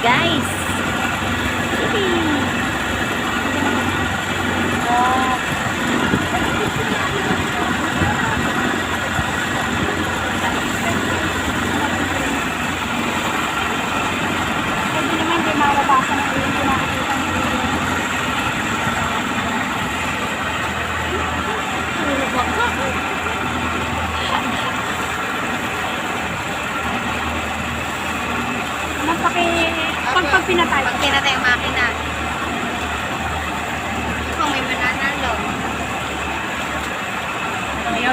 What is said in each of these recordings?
guys. Hindi naman di marabasan ng yung pinakikita ng pag pinatay. Pag pinatay ang makina. Kung may mananalo. Hindi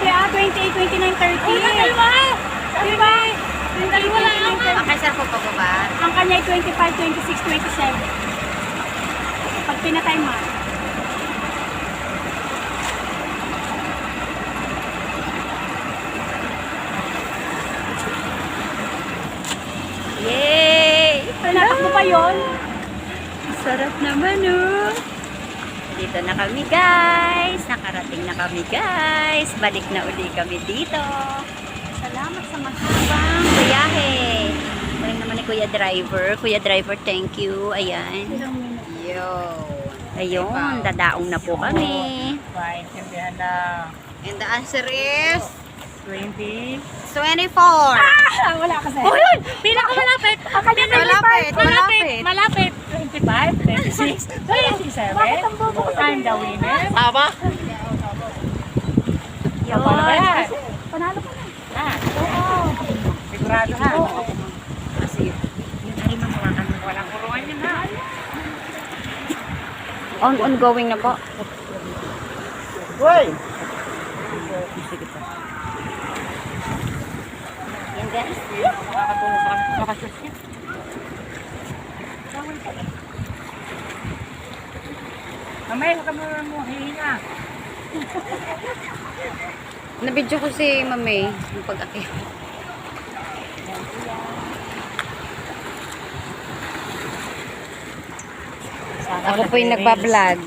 28, 29, 30. Oh, dalawa! Diba? Yung dalawa lang. Okay, sir, po pababa. Ang kanya ay 25, 26, 27. Pag pinatay mo. Yay! Natakbo pa yun. Sarap naman, oh. Dito na kami, guys. Nakarating na kami, guys. Balik na uli kami dito. Salamat sa mahabang biyahe. Balik naman ni Kuya Driver. Kuya Driver, thank you. Ayan. Yo. Ayun, dadaong na po kami. Paintindihan na. And the answer is 20. 24. Wala kasi. Oh, yun! Pinakamalapit! Malapit. 25, 26, 27. I'm the winner. Tama? Yun. Panalo ka na. Ah, sigurado ha. Kasi yun ay mamakan mo. Walang kurungan yun ha. Ongoing na po. Hoy! Yan, guys. Makakatulong sa kami. Makasusin. Mamay, huwag ka mo hihinga. Nabidyo ko si Mamay yung pag-akit. Ako po yung nagbablog.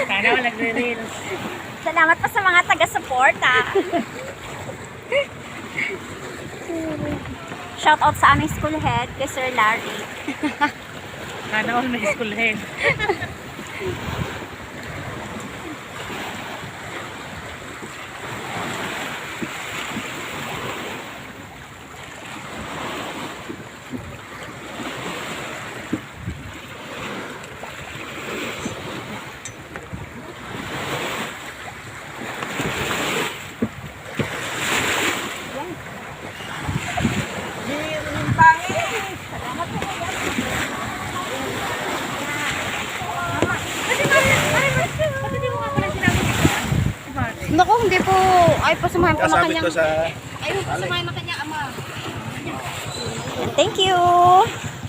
Sana wala nagre-reels. Salamat pa sa mga taga-support Shout out sa aming school head, kay Sir Larry. Sana all may school head. Naku, hindi po. Ay, pasamahin po na Kasabit kanyang... ko sa... Ay, pasamahin na kanyang ama. Thank you.